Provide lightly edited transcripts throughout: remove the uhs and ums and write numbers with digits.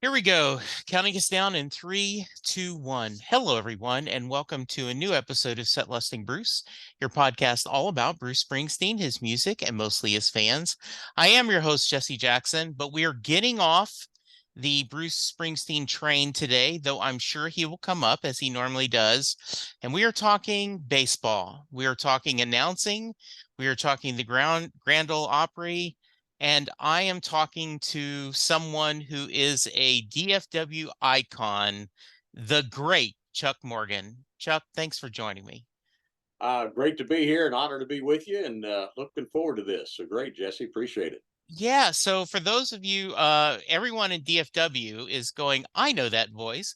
Here we go, counting us down in 3, 2, 1. Hello, everyone, and welcome to a new episode of Set Lusting Bruce, your podcast all about Bruce Springsteen, his music, and mostly his fans. I am your host, Jesse Jackson, but we are getting off the Bruce Springsteen train today, though I'm sure he will come up as he normally does. And we are talking baseball. We are talking announcing. We are talking the Grand Ole Opry, and I am talking to someone who is a DFW icon, the great Chuck Morgan. Chuck, thanks for joining me. Great to be here and honored to be with you and looking forward to this. So great, Jesse. Appreciate it. Yeah, so for those of you, everyone in DFW is going, I know that voice.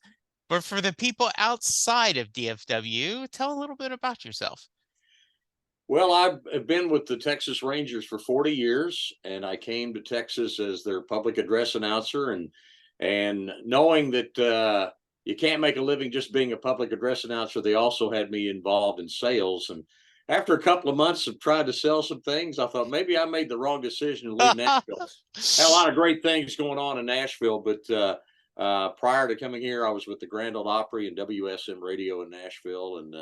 But for the people outside of DFW, tell a little bit about yourself. Well, I've been with the Texas Rangers for 40 years, and I came to Texas as their public address announcer. And knowing that you can't make a living just being a public address announcer, they also had me involved in sales. And after a couple of months of trying to sell some things, I thought maybe I made the wrong decision to leave Nashville. Had a lot of great things going on in Nashville, but prior to coming here, I was with the Grand Ole Opry and WSM Radio in Nashville, and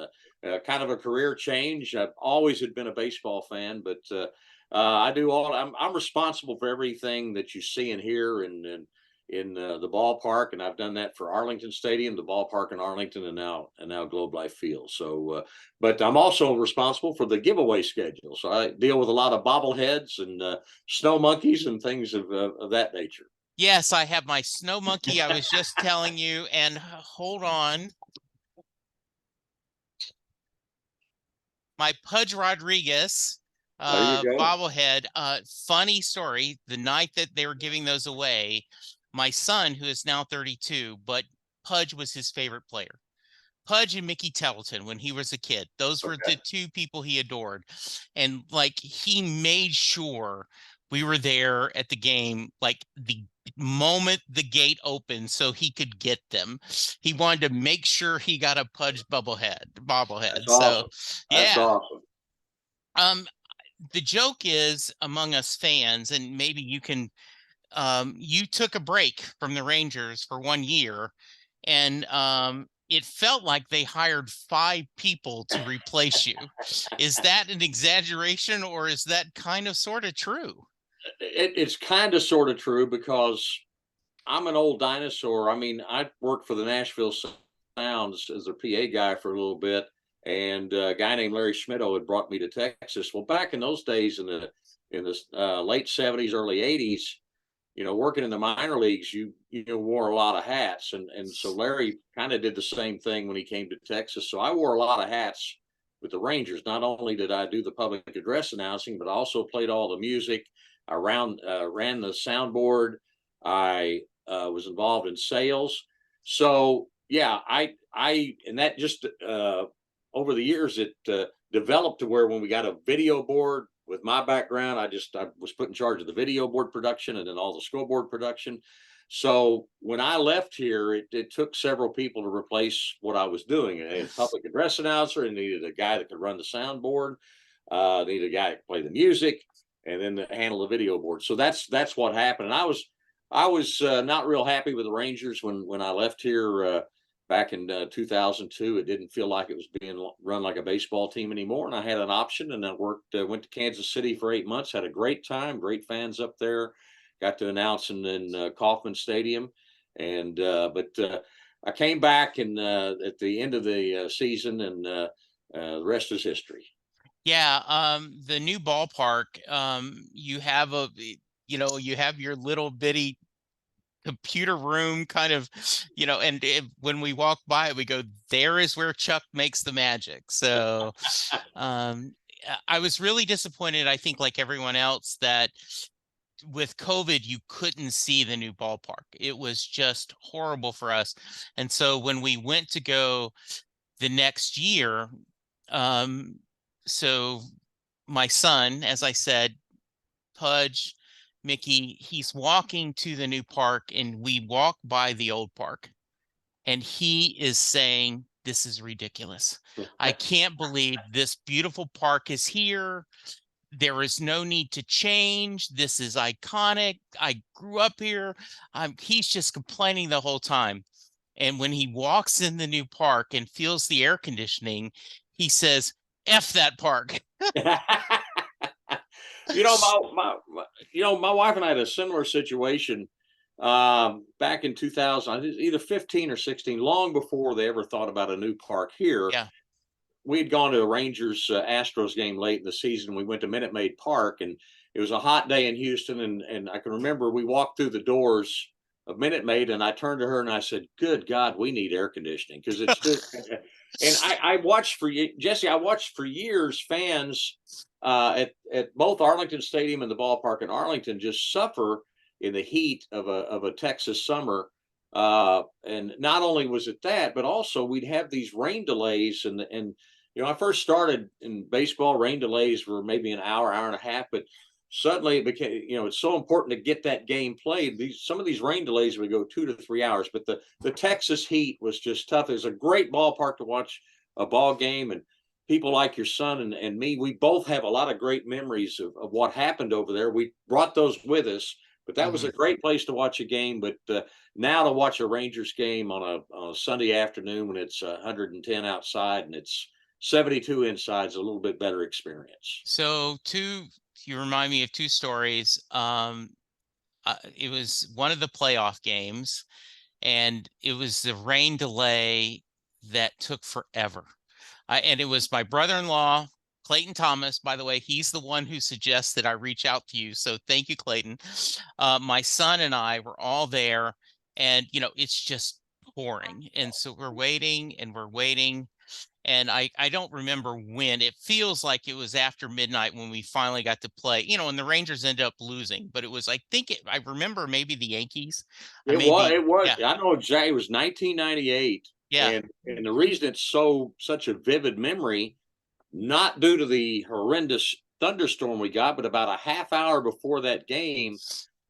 kind of a career change. I've always had been a baseball fan, but I do all. I'm responsible for everything that you see and hear in the ballpark, and I've done that for Arlington Stadium, the ballpark in Arlington, and now Globe Life Field. So, but I'm also responsible for the giveaway schedule. So I deal with a lot of bobbleheads and snow monkeys and things of that nature. Yes, I have my snow monkey. I was just telling you, and hold on. My Pudge Rodriguez There you go. bobblehead. Funny story. The night that they were giving those away, my son, who is now 32, but Pudge was his favorite player. Pudge and Mickey Tettleton when he was a kid. Those were the Okay. two people he adored. And like he made sure we were there at the game, like the moment the gate opened so he could get them. He wanted to make sure he got a Pudge bobblehead. That's So awesome. That's yeah. awesome. Um, the joke is among us fans, and maybe you can you took a break from the Rangers for 1 year, and it felt like they hired 5 people to replace you. Is that an exaggeration, or is that kind of sort of true? It's kind of sort of true because I'm an old dinosaur. I mean, I worked for the Nashville Sounds as their PA guy for a little bit, and a guy named Larry Schmittou had brought me to Texas. Well, back in those days, in the late '70s, early '80s, working in the minor leagues, you wore a lot of hats, and so Larry kind of did the same thing when he came to Texas. So I wore a lot of hats with the Rangers. Not only did I do the public address announcing, but I also played all the music. I ran the soundboard. I was involved in sales. So yeah, and that just over the years it developed to where when we got a video board with my background, I was put in charge of the video board production and then all the scoreboard production. So when I left here, it took several people to replace what I was doing. I had a public address announcer and needed a guy that could run the soundboard, needed a guy that could play the music, and then to handle the video board. So that's what happened. And I was not real happy with the Rangers when I left here back in 2002. It didn't feel like it was being run like a baseball team anymore, and I had an option, and I went to Kansas City for 8 months. Had a great time, great fans up there. Got to announce in Kauffman Stadium, and but I came back and at the end of the season, and the rest is history. Yeah, the new ballpark, you have you have your little bitty computer room kind of, and when we walk by it, we go, there is where Chuck makes the magic. So um, I was really disappointed, I think, like everyone else, that with COVID, you couldn't see the new ballpark. It was just horrible for us. And so when we went to go the next year, um, so my son, as I said, Pudge, Mickey, he's walking to the new park, and we walk by the old park, and he is saying, this is ridiculous. I can't believe this beautiful park is here. there is no need to change. This is iconic. I grew up here. He's just complaining the whole time. And when he walks in the new park and feels the air conditioning, he says, F that park. You know, my wife and I had a similar situation back in 2000, either 15 or 16, long before they ever thought about a new park here. Yeah. We'd gone to a Rangers Astros game late in the season. We went to Minute Maid Park, and it was a hot day in Houston. And I can remember we walked through the doors of Minute Maid, and I turned to her and I said, "Good God, we need air conditioning because it's just." And I watched for Jesse. I watched for years fans at both Arlington Stadium and the ballpark in Arlington just suffer in the heat of a Texas summer. And not only was it that, but also we'd have these rain delays, and I first started in baseball. Rain delays were maybe an hour, hour and a half, but suddenly it became, it's so important to get that game played. Some of these rain delays would go 2 to 3 hours, but the Texas heat was just tough. It was a great ballpark to watch a ball game, and people like your son and me, we both have a lot of great memories of what happened over there. We brought those with us, but that was Mhm. a great place to watch a game. But now to watch a Rangers game on a Sunday afternoon when it's 110 outside and it's 72 inside is a little bit better experience. So you remind me of two stories. It was one of the playoff games, and it was the rain delay that took forever. And it was my brother-in-law, Clayton Thomas. By the way, he's the one who suggested I reach out to you. So thank you, Clayton. My son and I were all there, and it's just pouring. And so we're waiting and we're waiting. And I don't remember when. It feels like it was after midnight when we finally got to play, and the Rangers ended up losing. But it was, I remember maybe the Yankees. I It may was. be, It was. yeah, I know exactly. It was 1998, yeah. and the reason it's such a vivid memory, not due to the horrendous thunderstorm we got, but about a half hour before that game,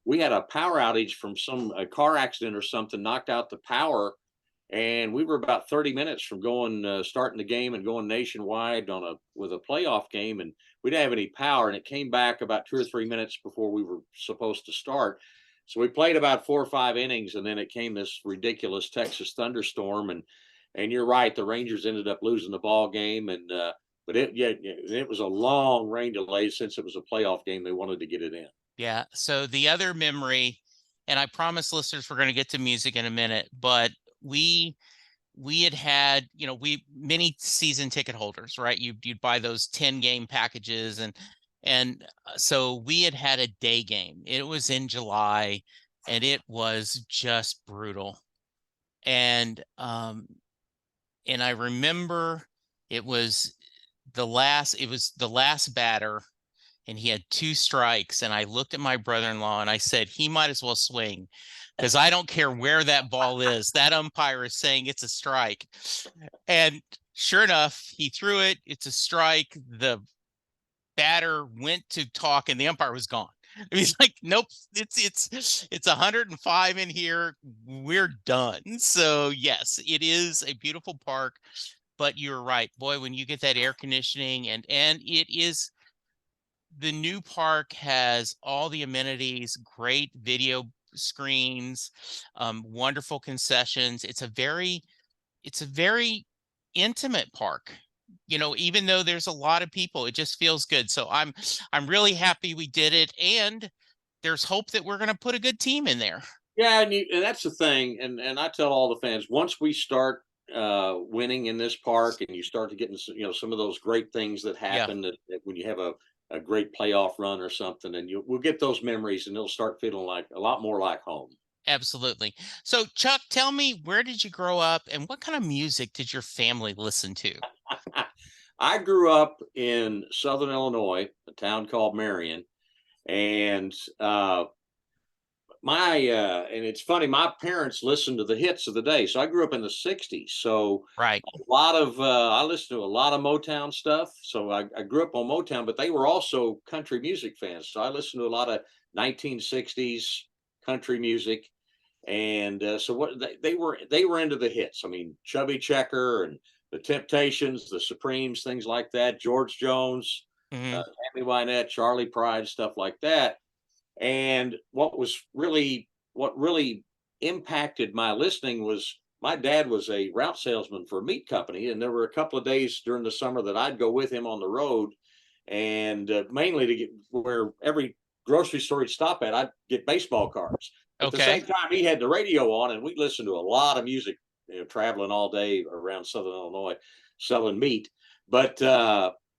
we had a power outage from a car accident or something, knocked out the power, and we were about 30 minutes from going starting the game and going nationwide with a playoff game, and we didn't have any power, and it came back about 2 or 3 minutes before we were supposed to start. So we played about 4 or 5 innings, and then it came this ridiculous Texas thunderstorm, and you're right, the Rangers ended up losing the ball game, and but it was a long rain delay. Since it was a playoff game, they wanted to get it in. Yeah. So the other memory, and I promise listeners we're going to get to music in a minute, but we had we many season ticket holders, right? You'd buy those 10-game packages, and so we had a day game. It was in July, and it was just brutal. And I remember it was the last batter, and he had two strikes, and I looked at my brother-in-law and I said, he might as well swing, because I don't care where that ball is. That umpire is saying it's a strike. And sure enough, he threw it. It's a strike. The batter went to talk and the umpire was gone. He's like, nope, it's 105 in here. We're done. So yes, it is a beautiful park, but you're right. Boy, when you get that air conditioning, and it is, the new park has all the amenities, great video screens, wonderful concessions. It's a very intimate park. Even though there's a lot of people, it just feels good. So I'm really happy we did it, and there's hope that we're going to put a good team in there. Yeah, and that's the thing, and I tell all the fans, once we start winning in this park, and you start to get some of those great things that Yeah, happen that when you have a great playoff run or something, and we'll get those memories, and they'll start feeling like a lot more like home. absolutely. So Chuck, tell me, where did you grow up and what kind of music did your family listen to? I grew up in Southern Illinois, a town called Marion, and and it's funny, my parents listened to the hits of the day. So I grew up in the 60s. So Right. a lot of I listened to a lot of Motown stuff. So I grew up on Motown, but they were also country music fans. So I listened to a lot of 1960s country music. And so what they were into the hits. I mean, Chubby Checker and the Temptations, the Supremes, things like that, George Jones. Hmm. Tammy Wynette, Charlie Pride, stuff like that. And what really impacted my listening was my dad was a route salesman for a meat company, and there were a couple of days during the summer that I'd go with him on the road, and mainly to get where every grocery store he'd stop at, I'd get baseball cards. But at the Okay. same time, he had the radio on, and we'd listen to a lot of music, traveling all day around Southern Illinois, selling meat. But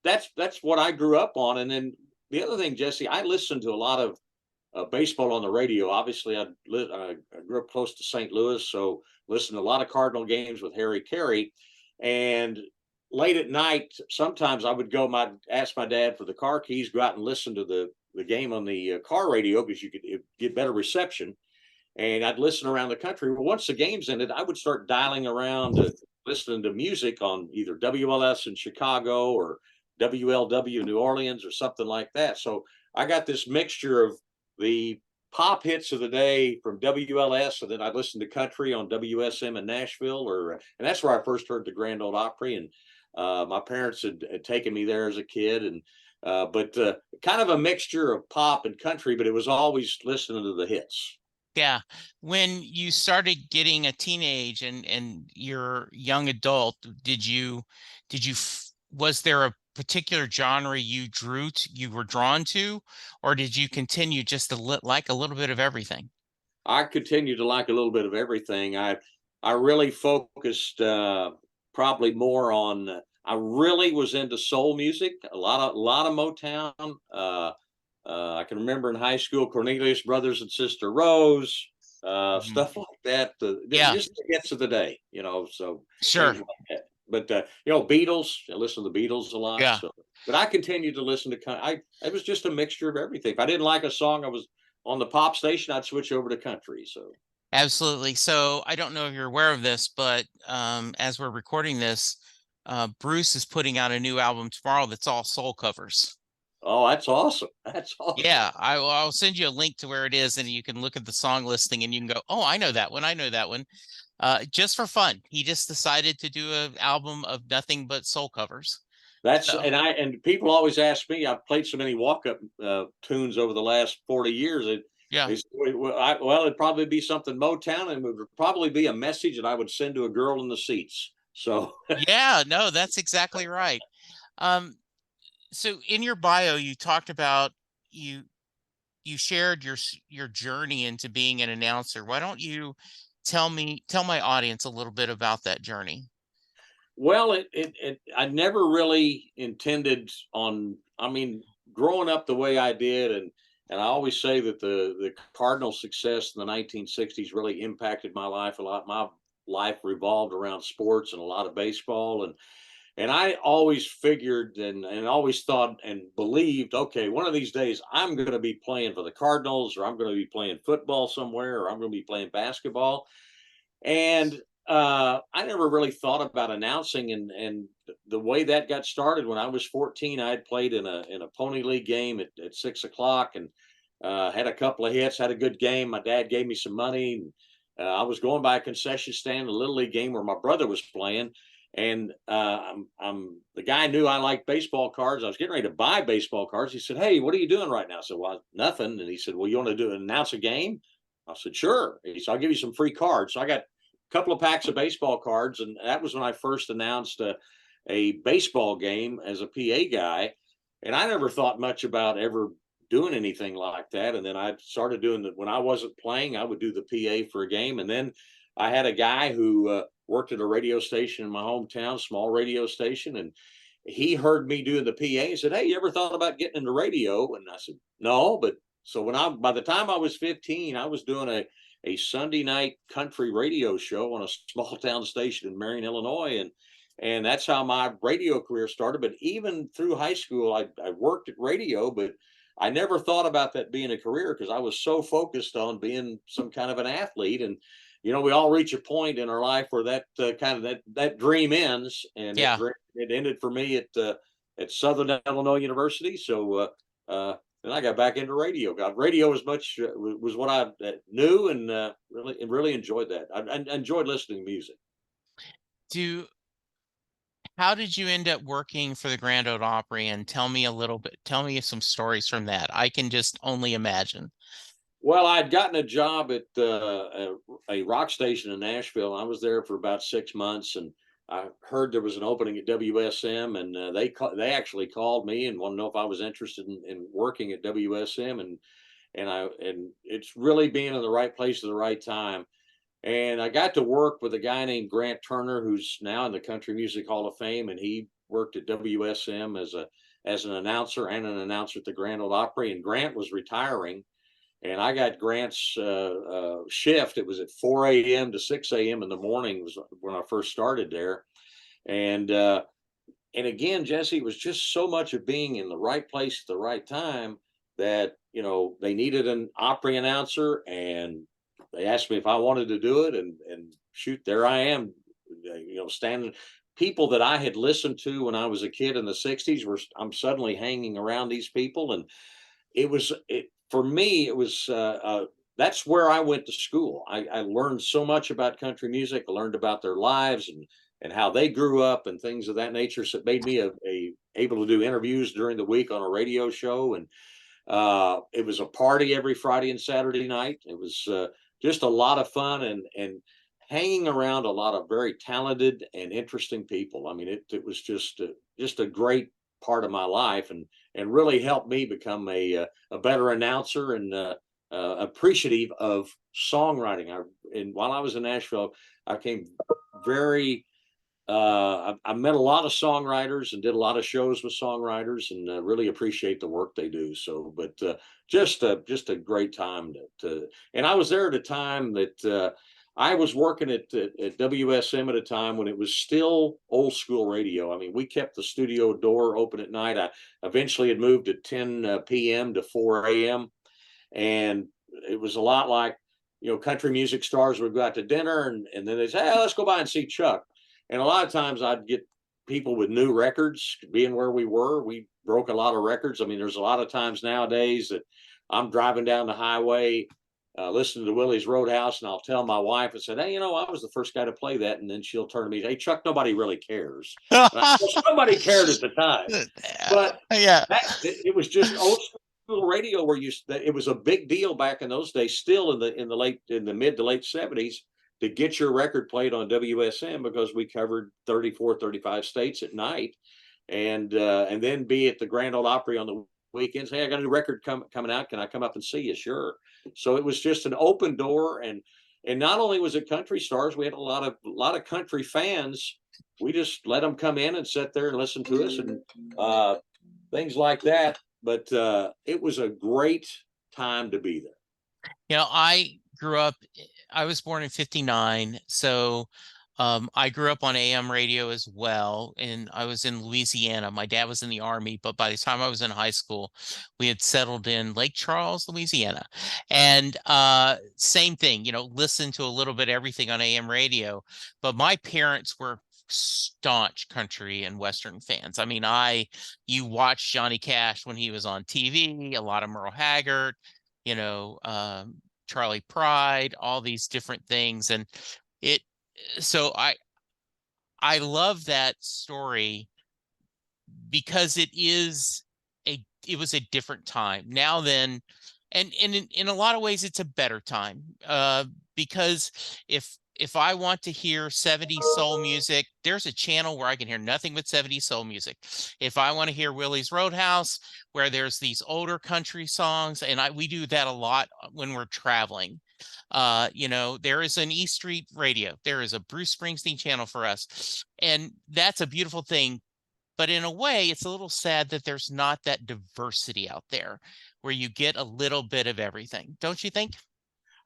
that's what I grew up on. And then the other thing, Jesse, I listened to a lot of baseball on the radio. Obviously, I grew up close to St. Louis, so listened to a lot of Cardinal games with Harry Carey. And late at night, sometimes I would ask my dad for the car keys, go out and listen to the game on the car radio because you could get better reception. And I'd listen around the country. Well, once the games ended, I would start dialing around to listening to music on either WLS in Chicago or WLW New Orleans or something like that. So I got this mixture of the pop hits of the day from WLS, and then I listened to country on WSM in Nashville, and that's where I first heard the Grand Old Opry. And my parents had taken me there as a kid, and but kind of a mixture of pop and country, but it was always listening to the hits. Yeah. When you started getting a teenage and your young adult, was there a particular genre you were drawn to, or did you continue just to like a little bit of everything? I continue to like a little bit of everything. I really focused probably more on. I really was into soul music, a lot of Motown. I can remember in high school, Cornelius Brothers and Sister Rose, Mhm. stuff like that. Yeah, Just the hits of the day, so sure. things like that. But Beatles. I listen to the Beatles a lot. Yeah. So, but I continue to listen to. It was just a mixture of everything. If I didn't like a song, I was on the pop station. I'd switch over to country. So, Absolutely. So I don't know if you're aware of this, but as we're recording this, Bruce is putting out a new album tomorrow that's all soul covers. oh, that's awesome. That's awesome. Yeah, I'll send you a link to where it is, and you can look at the song listing, and you can go, "Oh, I know that one. I know that one." Just for fun, he just decided to do an album of nothing but soul covers. That's So and people always ask me. I've played so many walk-up tunes over the last 40 years. yeah, They say, it'd probably be something Motown, and it would probably be a message that I would send to a girl in the seats. So, yeah, no, that's exactly right. Um, so in your bio, you talked about you you shared your journey into being an announcer. Why don't you tell my audience a little bit about that journey? well, I never really intended on. I mean, growing up the way I did, and I always say that the Cardinal success in the 1960s really impacted my life a lot. My life revolved around sports and a lot of baseball, and I always figured and always thought and believed, okay, one of these days I'm going to be playing for the Cardinals, or I'm going to be playing football somewhere, or I'm going to be playing basketball. And I never really thought about announcing, and the way that got started when I was 14, I had played in a pony league game at 6 o'clock, and had a couple of hits, had a good game. My dad gave me some money. And, I was going by a concession stand, a little league game where my brother was playing, and the guy knew I liked baseball cards. I was getting ready to buy baseball cards. He said, "Hey, what are you doing right now?" I said, "Well, nothing." And he said, "Well, you want to announce a game?" I said, "Sure." He said, "I'll give you some free cards." So I got couple of packs of baseball cards, and that was when I first announced a baseball game as a PA guy. And I never thought much about ever doing anything like that. And then I started doing that when I wasn't playing. I would do the PA for a game, and then I had a guy who worked at a radio station in my hometown, small radio station, and he heard me doing the PA and said, "Hey, you ever thought about getting into radio?" And I said, "No," but so by the time I was 15, I was doing a Sunday night country radio show on a small town station in Marion, Illinois, and that's how my radio career started. But even through high school, I worked at radio, but I never thought about that being a career because I was so focused on being some kind of an athlete. And we all reach a point in our life where that kind of that dream ends, and Yeah. it ended for me at Southern Illinois University. So then I got back into radio. God, radio as much was what I knew, and really enjoyed that. I enjoyed listening to music. Do how did you end up working for the Grand Ole Opry? And tell me a little bit, tell me some stories from that. I can just only imagine. Well, I'd gotten a job at a rock station in Nashville. I was there for about 6 months, and I heard there was an opening at WSM, and they actually called me and wanted to know if I was interested in working at WSM, and it's really being in the right place at the right time. And I got to work with a guy named Grant Turner, who's now in the Country Music Hall of Fame, and he worked at WSM as an announcer and an announcer at the Grand Ole Opry. And Grant was retiring, and I got Grant's shift. It was at 4 a.m. to 6 a.m. in the morning was when I first started there. And and again, Jesse, it was just so much of being in the right place at the right time that they needed an Opry announcer, and they asked me if I wanted to do it, and shoot, there I am, standing. People that I had listened to when I was a kid in the '60s I'm suddenly hanging around these people, and it for me. It was that's where I went to school. I learned so much about country music. I learned about their lives and how they grew up and things of that nature. So it made me able to do interviews during the week on a radio show, and it was a party every Friday and Saturday night. It was just a lot of fun and hanging around a lot of very talented and interesting people. I mean, it was just a great part of my life, and really helped me become a better announcer and appreciative of songwriting. And while I was in Nashville, I came very I met a lot of songwriters and did a lot of shows with songwriters, and really appreciate the work they do. So, but just a great time and I was there at a time that I was working at WSM at a time when it was still old school radio. I mean, we kept the studio door open at night. I eventually had moved at 10 p.m. to 4 a.m. And it was a lot like, country music stars would go out to dinner, and then they'd say, hey, let's go by and see Chuck. And a lot of times I'd get people with new records. Being where we were, we broke a lot of records. I mean, there's a lot of times nowadays that I'm driving down the highway, listening to Willie's Roadhouse, and I'll tell my wife and say, hey, I was the first guy to play that. And then she'll turn to me, hey, Chuck, nobody really cares. Well, somebody cared at the time. But Yeah. it was just old school radio where it was a big deal back in those days, still in the mid to late '70s, to get your record played on WSM, because we covered 34, 35 states at night, and then be at the Grand Ole Opry on the weekends. Hey, I got a new record coming out. Can I come up and see you? Sure. So it was just an open door, and not only was it country stars, we had a lot of country fans. We just let them come in and sit there and listen to us, and things like that. But it was a great time to be there. I grew up, I was born in 59. So I grew up on AM radio as well. And I was in Louisiana. My dad was in the Army, but by the time I was in high school, we had settled in Lake Charles, Louisiana. And same thing, listen to a little bit of everything on AM radio. But my parents were staunch country and Western fans. I mean, you watch Johnny Cash when he was on TV, a lot of Merle Haggard, you know, Charlie Pride, all these different things. And it, so I love that story because it was a different time. Now then, and in a lot of ways it's a better time. Because if I want to hear 70s soul music, there's a channel where I can hear nothing but 70s soul music. If I want to hear Willie's Roadhouse, where there's these older country songs, and we do that a lot when we're traveling. There is an E Street radio. There is a Bruce Springsteen channel for us. And that's a beautiful thing. But in a way, it's a little sad that there's not that diversity out there where you get a little bit of everything. Don't you think?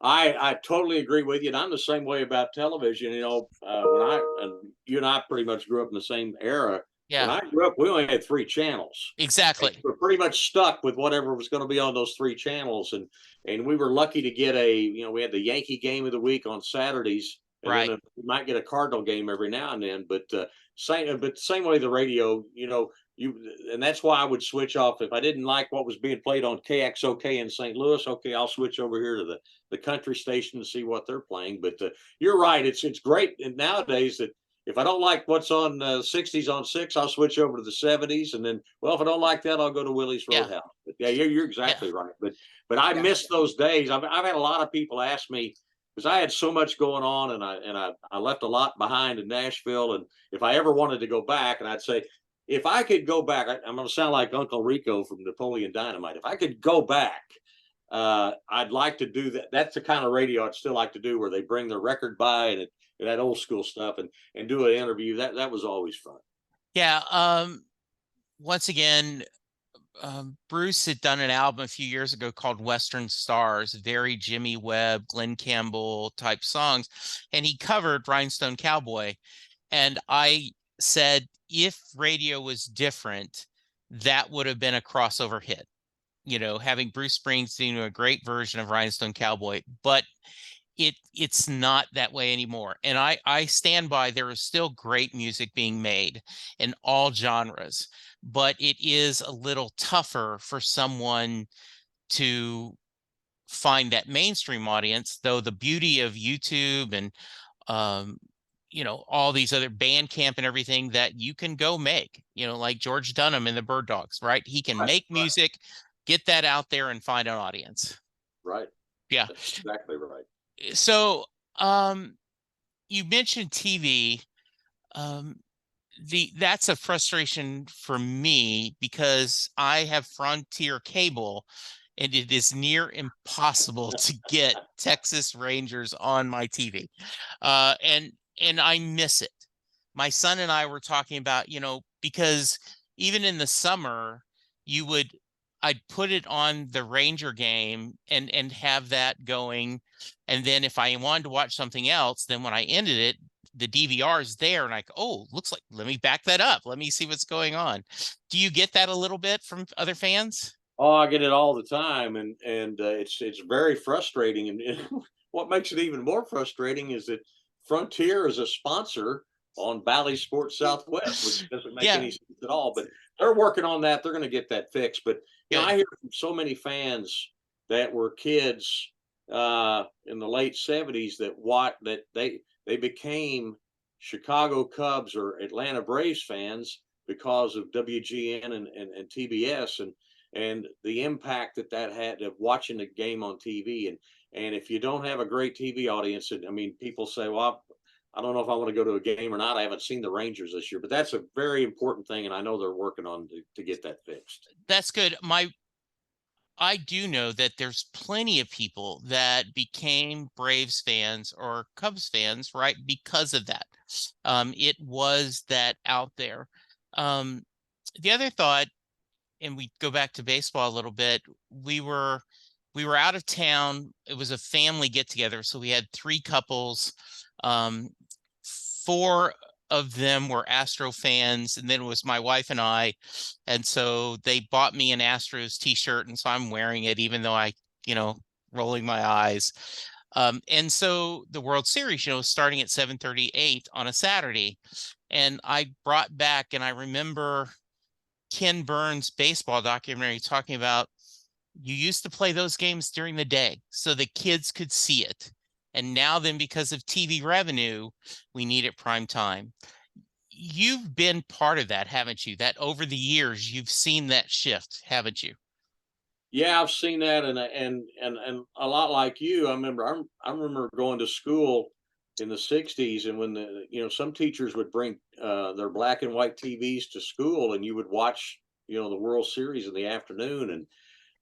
I totally agree with you, and I'm the same way about television. You and I pretty much grew up in the same era. When Yeah, I grew up, we only had three channels. And exactly. we're pretty much stuck with whatever was going to be on those three channels, and we were lucky to get we had the Yankee game of the week on Saturdays, and then Right. we might get a Cardinal game every now and then. But same way the radio, and that's why I would switch off if I didn't like what was being played on KXOK in St. Louis. Okay, I'll switch over here to the country station to see what they're playing. But you're right; it's great, and nowadays that if I don't like what's on 60s on 6, I'll switch over to the 70s, and then, well, if I don't like that, I'll go to Willie's Yeah. Roadhouse. But yeah, you're Yeah. exactly right. But I Yeah. miss those days. I've had a lot of people ask me, because I had so much going on, and I left a lot behind in Nashville, and if I ever wanted to go back, and I'd say, if I could go back, I'm going to sound like Uncle Rico from Napoleon Dynamite. If I could go back, I'd like to do that. That's the kind of radio I'd still like to do, where they bring the record by, and that old school stuff, and do an interview. That was always fun. Yeah. Once again, Bruce had done an album a few years ago called Western Stars, very Jimmy Webb, Glenn Campbell type songs, and he covered Rhinestone Cowboy. And I said, if radio was different, that would have been a crossover hit. Having Bruce Springsteen do a great version of Rhinestone Cowboy, but it's not that way anymore. And I stand by, there is still great music being made in all genres, but it is a little tougher for someone to find that mainstream audience, though the beauty of YouTube and um all these other Bandcamp and everything that you can go make, like George Dunham and the Bird Dogs, right? He can Right, make right, music, get that out there and find an audience. right. Yeah. That's exactly right. So, um, you mentioned TV. Um, that's a frustration for me because I have Frontier cable and it is near impossible to get Texas Rangers on my TV. And I miss it. My son and I were talking about, because even in the summer, you would I'd put it on the Ranger game and have that going. And then if I wanted to watch something else, then when I ended it, the DVR is there and oh, looks like, let me back that up. Let me see what's going on. Do you get that a little bit from other fans? Oh, I get it all the time, and it's very frustrating. And what makes it even more frustrating is that Frontier is a sponsor on Bally Sports Southwest, which doesn't make Yeah, any sense at all. But they're working on that. They're going to get that fixed. But good. I hear from so many fans that were kids in the late '70s that they became Chicago Cubs or Atlanta Braves fans because of WGN and TBS, and the impact that had of watching the game on TV. And if you don't have a great TV audience, I mean, people say, well, I don't know if I want to go to a game or not. I haven't seen the Rangers this year, but that's a very important thing, and I know they're working on to get that fixed. That's good. I do know that there's plenty of people that became Braves fans or Cubs fans, right, because of that. It was that out there. Um, the other thought, and we go back to baseball a little bit, we were out of town. It was a family get together, so we had three couples. Um, Four of them were Astro fans, and then it was my wife and I. And so they bought me an Astros t-shirt, and so I'm wearing it, even though you know, rolling my eyes. And so the World Series, starting at 7:38 on a Saturday. And I brought back, and I remember Ken Burns' baseball documentary talking about you used to play those games during the day so the kids could see it. And now then, because of TV revenue, we need it prime time. You've been part of that, haven't you? That over the years, you've seen that shift, haven't you? Yeah, I've seen that, and a lot like you. I remember going to school in the '60s, and when some teachers would bring their black and white TVs to school, and you would watch the World Series in the afternoon, and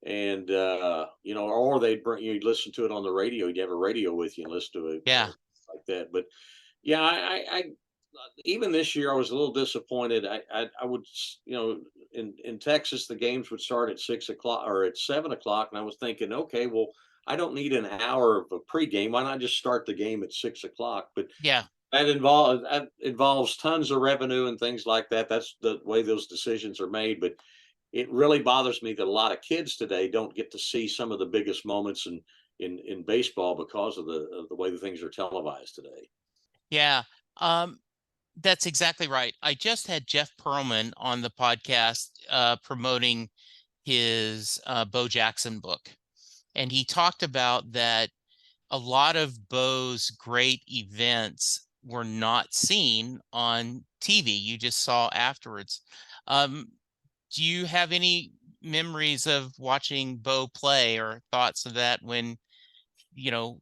or they'd bring you'd listen to it on the radio. You'd have a radio with you and listen to it Yeah. like that. But yeah, I even this year I was a little disappointed. I would in Texas the games would start at 6 o'clock or at 7 o'clock, and I was thinking, okay, well, I don't need an hour of a pregame. Why not just start the game at 6 o'clock? But Yeah. that involves tons of revenue and things like that. That's the way those decisions are made. But it really bothers me that a lot of kids today don't get to see some of the biggest moments in baseball because of the way the things are televised today. Yeah. Um, that's exactly right. I just had Jeff Pearlman on the podcast promoting his Bo Jackson book. And he talked about that a lot of Bo's great events were not seen on TV. You just saw afterwards. Um, do you have any memories of watching Bo play or thoughts of that when, you know,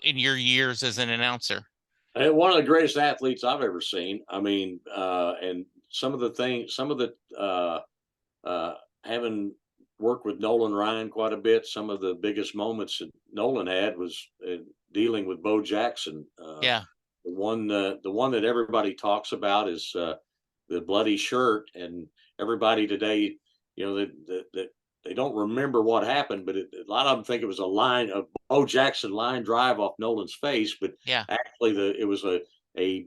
in your years as an announcer? And one of the greatest athletes I've ever seen. I mean, and some of the uh, having worked with Nolan Ryan quite a bit, some of the biggest moments that Nolan had was dealing with Bo Jackson. Yeah, The one that everybody talks about is the bloody shirt, and everybody today, you know, that they don't remember what happened, but a lot of them think it was a Bo Jackson line drive off Nolan's face, but yeah, actually it was a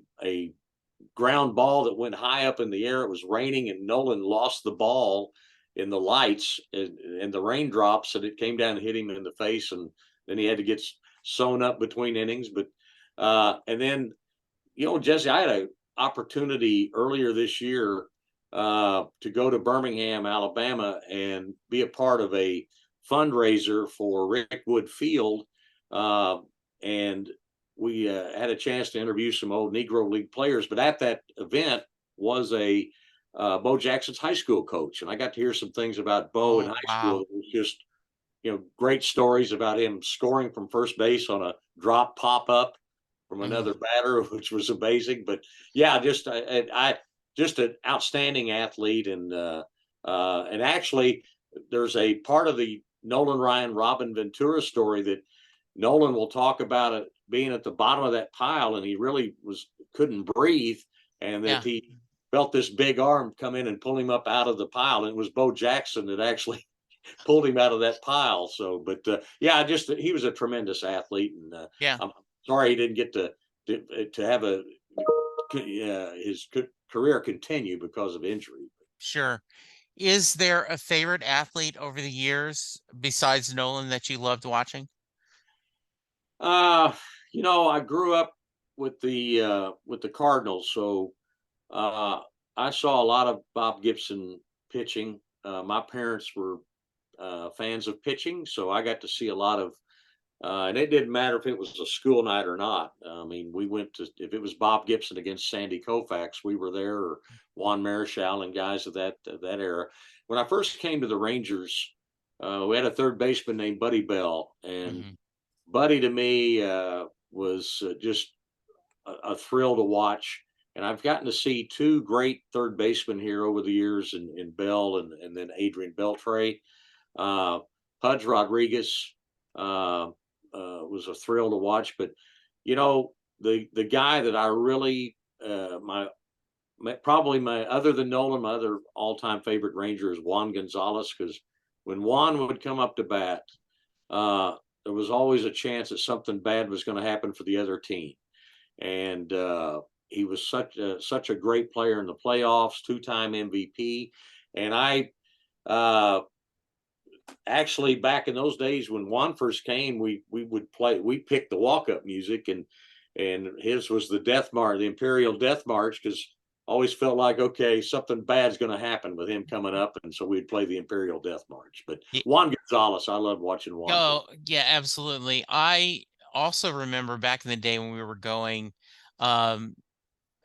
ground ball that went high up in the air. It was raining, and Nolan lost the ball in the lights and the raindrops, and it came down and hit him in the face, and then he had to get sewn up between innings. But and then, you know, Jesse, I had an opportunity earlier this year to go to Birmingham, Alabama, and be a part of a fundraiser for Rickwood Field. Uh, and we had a chance to interview some old Negro League players. But at that event was a Bo Jackson's high school coach, and I got to hear some things about Bo in oh high school. wow. It was just, you know, great stories about him scoring from first base on a drop pop up from Mhm. another batter, which was amazing. But yeah, I just an outstanding athlete, and actually, there's a part of the Nolan Ryan Robin Ventura story that Nolan will talk about it being at the bottom of that pile, and he really was couldn't breathe, and that Yeah, he felt this big arm come in and pull him up out of the pile, and it was Bo Jackson that actually pulled him out of that pile. So, but yeah, just he was a tremendous athlete, and yeah, I'm sorry he didn't get to have his career continue because of injury. sure. Is there a favorite athlete over the years besides Nolan that you loved watching? Uh, you know, I grew up with the Cardinals, so uh, I saw a lot of Bob Gibson pitching. My parents were fans of pitching, so I got to see a lot of. And it didn't matter if it was a school night or not. I mean, we went to if it was Bob Gibson against Sandy Koufax, we were there, or Juan Marichal and guys of that era. When I first came to the Rangers, we had a third baseman named Buddy Bell, and Hmm. Buddy to me was just a thrill to watch. And I've gotten to see two great third basemen here over the years in Bell and then Adrian Beltre. Uh, Pudge Rodriguez uh, was a thrill to watch. But, you know, the guy that I really, probably my, other than Nolan, my other all time favorite Ranger is Juan Gonzalez, because when Juan would come up to bat, uh, there was always a chance that something bad was going to happen for the other team. And he was such a great player in the playoffs, two-time MVP. And I uh, actually, back in those days when Juan first came, we picked the walk-up music, and his was the Death March, the Imperial Death March, because always felt like, okay, something bad's going to happen with him coming up, and so we'd play the Imperial Death March. But Juan Gonzalez, I love watching Juan play. Oh, yeah, absolutely. I also remember back in the day when we were going, um,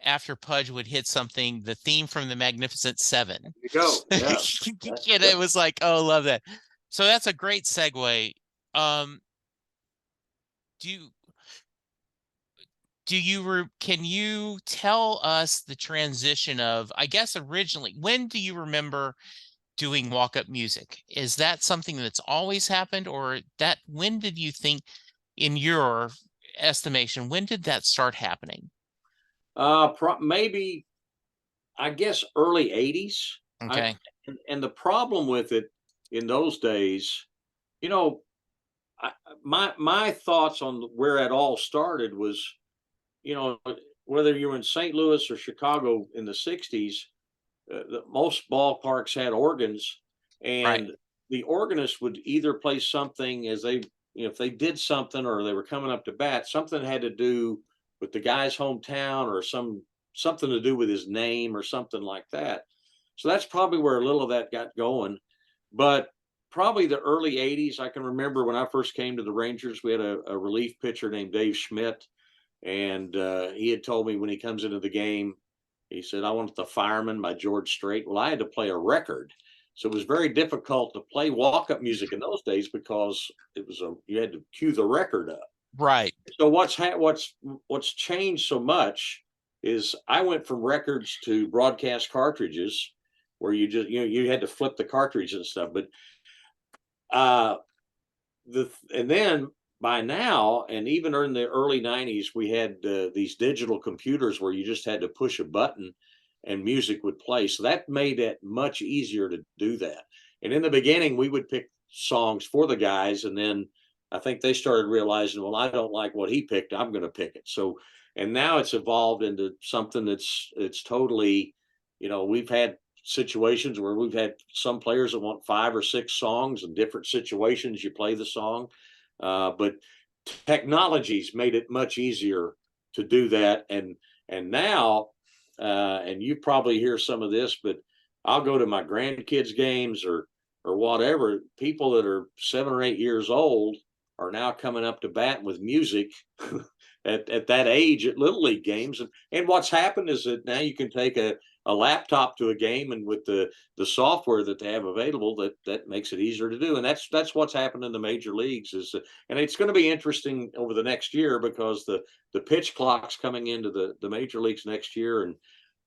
after Pudge would hit something, the theme from the Magnificent Seven. There you go. Yeah. And it Yep. was like, oh, love that. So that's a great segue. Um, do you can you tell us the transition of, I guess originally, when do you remember doing walk-up music? Is that something that's always happened, or that when did you think, in your estimation, when did that start happening? Maybe I guess early '80s. I Okay. and the problem with it in those days, you know, I, my thoughts on where it all started was, you know, whether you were in St. Louis or Chicago in the '60s, most ballparks had organs, Right. and the organist would either play something as they, you know, if they did something or they were coming up to bat, something had to do with the guy's hometown or something to do with his name or something like that. So that's probably where a little of that got going. But probably the early '80s, I can remember when I first came to the Rangers, we had a relief pitcher named Dave Schmidt, And he had told me when he comes into the game, he said, "I want the Fireman by George Strait." Well, I had to play a record. So it was very difficult to play walk-up music in those days because you had to cue the record up. Right. So what's changed so much is I went from records to broadcast cartridges, where you had to flip the cartridge and stuff. But uh, and then by now, and even in the early '90s, we had these digital computers where you just had to push a button and music would play. So that made it much easier to do that. And in the beginning, we would pick songs for the guys, and then I think they started realizing, well, I don't like what he picked, I'm going to pick it. So, and now it's evolved into something it's totally, we've had situations where we've had some players that want 5 or 6 songs in different situations. You play the song, but technology's made it much easier to do that. And now, and you probably hear some of this, but I'll go to my grandkids' games or whatever. People that are 7 or 8 years old are now coming up to bat with music at that age at little league games. And what's happened is that now you can take a laptop to a game, and with the software that they have available, that makes it easier to do. And that's what's happened in the major leagues and it's going to be interesting over the next year, because the pitch clock's coming into the major leagues next year, and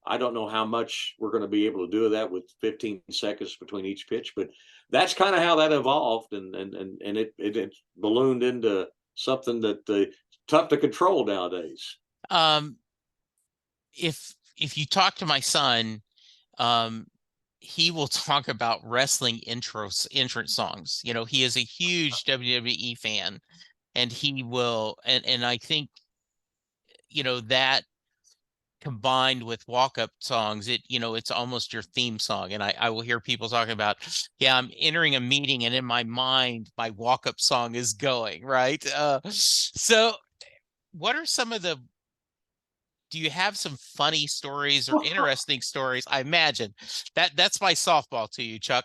I don't know how much we're going to be able to do that with 15 seconds between each pitch, but that's kind of how that evolved, and it ballooned into something that tough to control nowadays. Um, if you talk to my son, um, he will talk about wrestling entrance songs. He is a huge WWE fan, and he will, and I think, that combined with walk-up songs, it's almost your theme song. And I will hear people talking about, yeah, I'm entering a meeting and in my mind my walk-up song is going, right? So what are some of the do you have some funny stories or interesting stories? I imagine that's my softball to you, Chuck.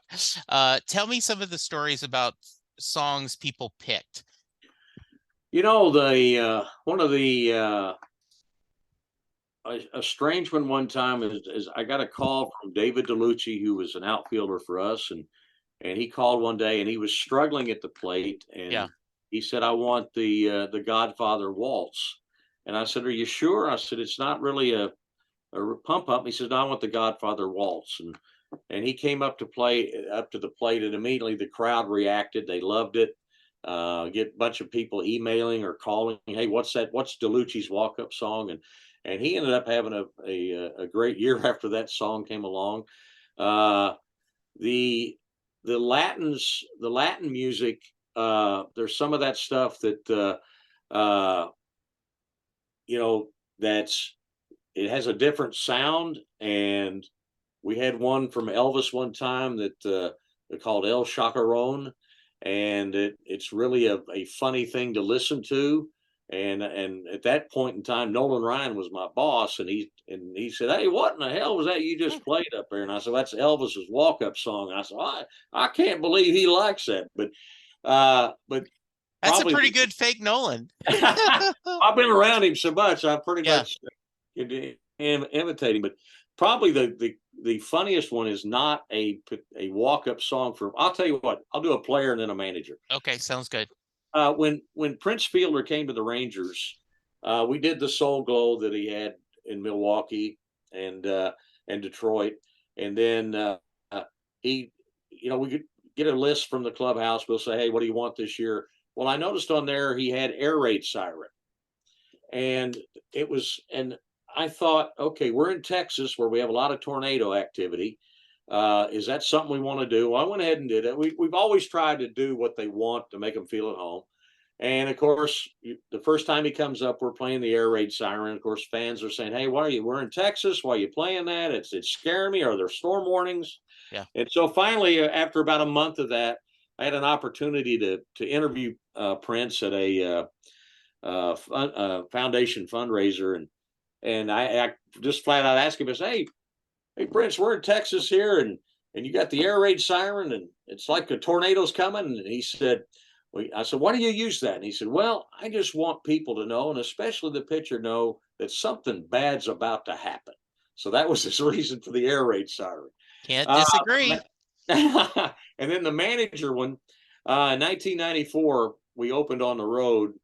Tell me some of the stories about songs people picked. The one of the a strange one time is I got a call from David DeLucci, who was an outfielder for us, and he called one day and he was struggling at the plate, Yeah. and he said, "I want the Godfather waltz." And I said, "Are you sure?" I said, "It's not really a pump up." He said, "No, I want the Godfather waltz." And he came up to the plate, and immediately the crowd reacted. They loved it. Get a bunch of people emailing or calling, "Hey, what's that? What's DeLucci's walk up song?" And he ended up having a great year after that song came along. Uh, the the Latin music. There's some of that stuff that you know that's it has a different sound, and we had one from Elvis one time that they called El Chacarron, and it's really a funny thing to listen to. And at that point in time, Nolan Ryan was my boss, and he said, "Hey, what in the hell was that you just played up there?" And I said, "That's Elvis's walk up song." And I said, I can't believe he likes that, but That's a probably pretty good fake Nolan. I've been around him so much, I pretty Yeah. much imitate him. But probably the funniest one is not a walk up song for. I'll tell you what. I'll do a player and then a manager. Okay, sounds good. When Prince Fielder came to the Rangers, we did the Soul Glow that he had in Milwaukee and Detroit, and then he, we could get a list from the clubhouse. We'll say, "Hey, what do you want this year?" Well, I noticed on there he had air raid siren, and and I thought, okay, we're in Texas where we have a lot of tornado activity. Is that something we want to do? Well, I went ahead and did it. We've always tried to do what they want to make them feel at home. And of course, the first time he comes up, we're playing the air raid siren. Of course, fans are saying, "Hey, why are you? We're in Texas. Why are you playing that? It's scaring me. Are there storm warnings?" Yeah. And so finally, after about a month of that, I had an opportunity to interview Prince at a foundation fundraiser, and I just flat out asked him, I said, "Hey, Prince, we're in Texas here, and you got the air raid siren, and it's like a tornado's coming." And he said, I said, why do you use that? And he said, well, I just want people to know, and especially the pitcher, know that something bad's about to happen. So that was his reason for the air raid siren. Can't Uh, disagree. and then the manager one, in 1994, we opened on the road.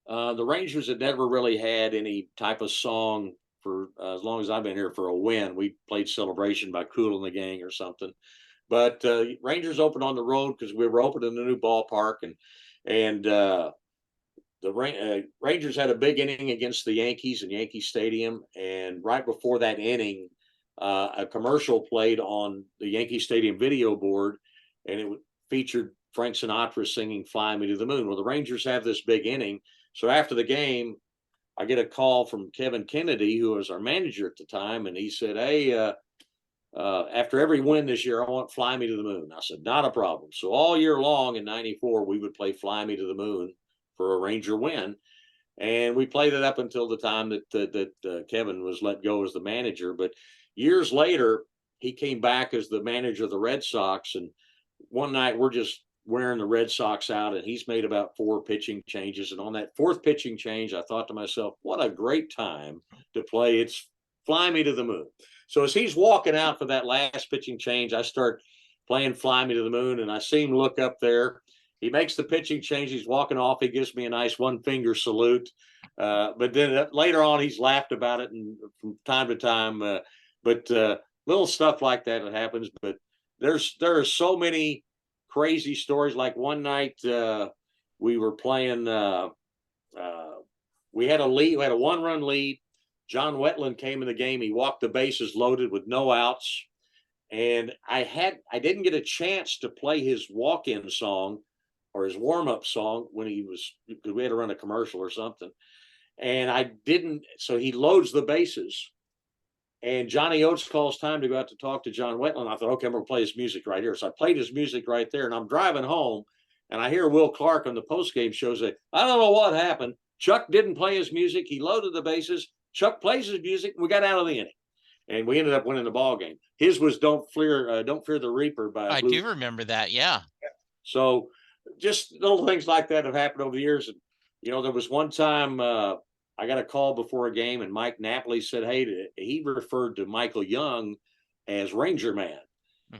The Rangers had never really had any type of song for as long as I've been here for a win. We played Celebration by Kool and the Gang or something. But Rangers opened on the road because we were opening a new ballpark, and the Rangers had a big inning against the Yankees in Yankee Stadium, and right before that inning, a commercial played on the Yankee Stadium video board, and it featured Frank Sinatra singing "Fly Me to the Moon." Well, the Rangers have this big inning, so after the game, I get a call from Kevin Kennedy, who was our manager at the time, and he said, "Hey, after every win this year, I want Fly Me to the Moon." I said, not a problem. So all year long in 94, we would play Fly Me to the Moon for a Ranger win. And we played it up until the time that Kevin was let go as the manager. But years later, he came back as the manager of the Red Sox. And one night we're just wearing the Red Sox out, and he's made about 4 pitching changes. And on that 4th pitching change, I thought to myself, what a great time to play It's Fly Me to the Moon. So as he's walking out for that last pitching change, I start playing Fly Me to the Moon, and I see him look up there. He makes the pitching change. He's walking off. He gives me a nice 1-finger salute. But then later on, he's laughed about it, and from time to time. But little stuff like that happens. But there are so many crazy stories. Like one night, we were playing. We had a lead. We had a 1-run lead. John Wetland came in the game. He walked the bases loaded with no outs, and I didn't get a chance to play his walk-in song or his warm-up song when he was, because we had to run a commercial or something, and I didn't. So he loads the bases, and Johnny Oates calls time to go out to talk to John Wetland. I thought, okay, I'm gonna play his music right here. So I played his music right there, and I'm driving home, and I hear Will Clark on the post-game show say, I don't know what happened. Chuck didn't play his music. He loaded the bases. Chuck plays his music. We got out of the inning, and we ended up winning the ball game. His was "Don't Fear the Reaper" by I Blue. do remember that. Yeah. So just little things like that have happened over the years. And there was one time I got a call before a game, and Mike Napoli said, "Hey," he referred to Michael Young as Ranger Man,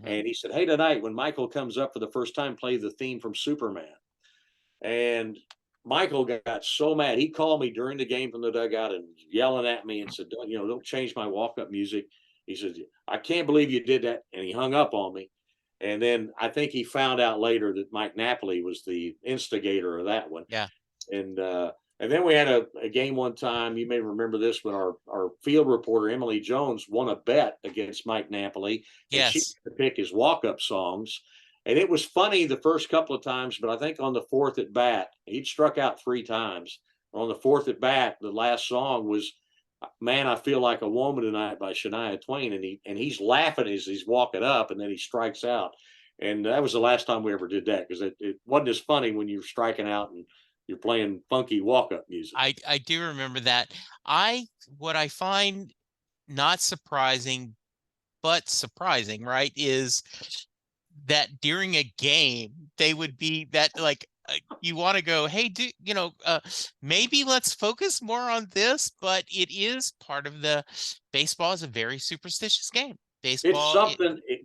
and he said, "Hey, tonight when Michael comes up for the first time, play the theme from Superman." And Michael got so mad. He called me during the game from the dugout and yelling at me and said, don't change my walk-up music. He said, I can't believe you did that. And he hung up on me. And then I think he found out later that Mike Napoli was the instigator of that one. Yeah. And then we had a game one time. You may remember this when our field reporter, Emily Jones, won a bet against Mike Napoli. And she Yes. had to pick his walk-up songs. And it was funny the first couple of times, but I think on the 4th at bat, he'd struck out 3 times. On the 4th at bat, the last song was "Man, I Feel Like a Woman Tonight" by Shania Twain, and he's laughing as he's walking up, and then he strikes out. And that was the last time we ever did that, because it wasn't as funny when you're striking out and you're playing funky walk-up music. I do remember that. What I find not surprising, but surprising, right, is that during a game they would be that like you want to go, hey, maybe let's focus more on this, but it is part of the baseball is a very superstitious game. Baseball,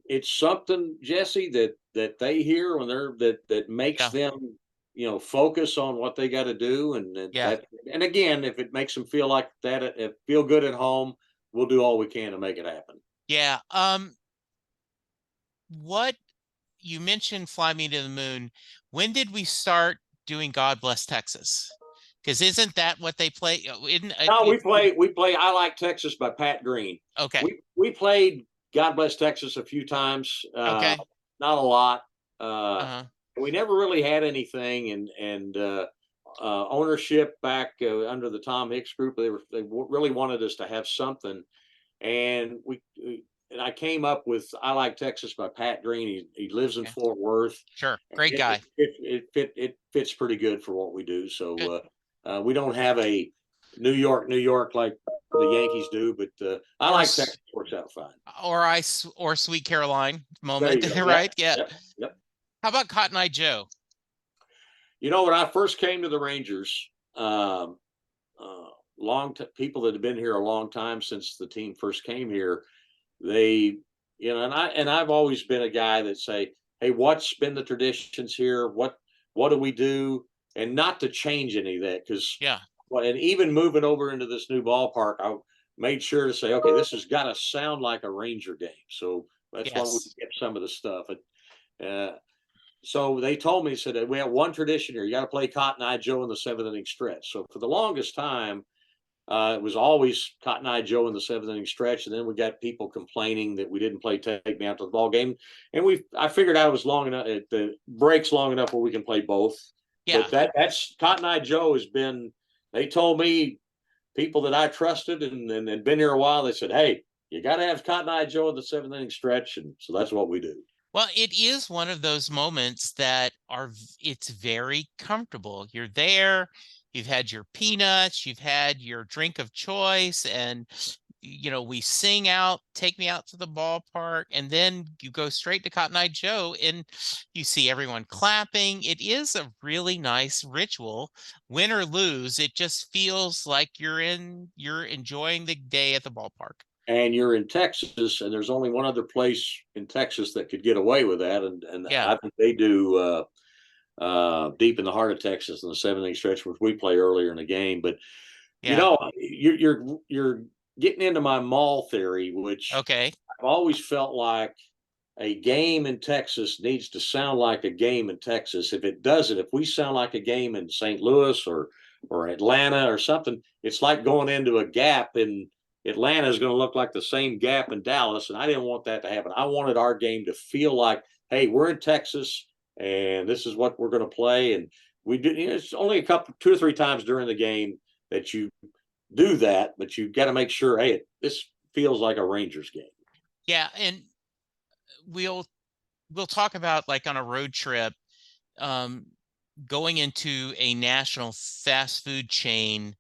It's something, Jesse, that they hear when that makes yeah, them focus on what they got to do, yeah, and again, if it makes them feel like that, feel good at home, we'll do all we can to make it happen. yeah. What you mentioned, Fly Me to the Moon. When did we start doing God Bless Texas? Because isn't that what they play? No, we play "I Like Texas" by Pat Green. Okay. We played "God Bless Texas" a few times, Okay. not a lot. Uh, Uh-huh. we never really had anything, and ownership back under the Tom Hicks group, they really wanted us to have something, and and I came up with "I Like Texas" by Pat Green. He lives in Okay. Fort Worth. Sure. Great guy. It fits pretty good for what we do. Good. So we don't have a New York, New York like the Yankees do, but "I Or Like Texas" works out fine. or Sweet Caroline There moment, you go. Yep, right? Yeah. yep, yep. How about Cotton Eye Joe? When I first came to the Rangers, people that have been here a long time since the team first came here, they, I've always been a guy that say, "Hey, what's been the traditions here? What do we do?" And not to change any of that because, Yeah. well, and even moving over into this new ballpark, I made sure to say, "Okay, this has got to sound like a Ranger game." So that's why we Yes. kept some of the stuff. Uh, so they told me, said, "We have one tradition here. You got to play Cotton Eye Joe in the seventh inning stretch." So for the longest time, it was always Cotton Eye Joe in the seventh inning stretch, and then we got people complaining that we didn't play Take Me Out to the Ball Game, and I figured out it was long enough, the breaks long enough where we can play both. Yeah. But that's Cotton Eye Joe has been. They told me, people that I trusted and had been here a while. They said, "Hey, you got to have Cotton Eye Joe in the seventh inning stretch," and so that's what we do. Well, it is one of those moments that it's very comfortable. You're there, you've had your peanuts, you've had your drink of choice, and we sing out, take me out to the ballpark, and then you go straight to Cotton Eye Joe and you see everyone clapping. It is a really nice ritual. Win or lose, it just feels like you're enjoying the day at the ballpark. And you're in Texas, and there's only one other place in Texas that could get away with that, and Yeah, I think they do. Deep in the heart of Texas in the seventh inning stretch, which we play earlier in the game. But yeah. you're getting into my mall theory, which Okay. I've always felt like a game in Texas needs to sound like a game in Texas. If it doesn't, if we sound like a game in St. Louis or Atlanta or something, it's like going into a gap in Atlanta is going to look like the same gap in Dallas, and I didn't want that to happen. I wanted our game to feel like, hey, we're in Texas, and this is what we're going to play. And we do. It's only two or three times during the game that you do that, but you got to make sure, hey, this feels like a Rangers game. Yeah, and we'll we'll talk about like on a road trip, um, going into a national fast food chain.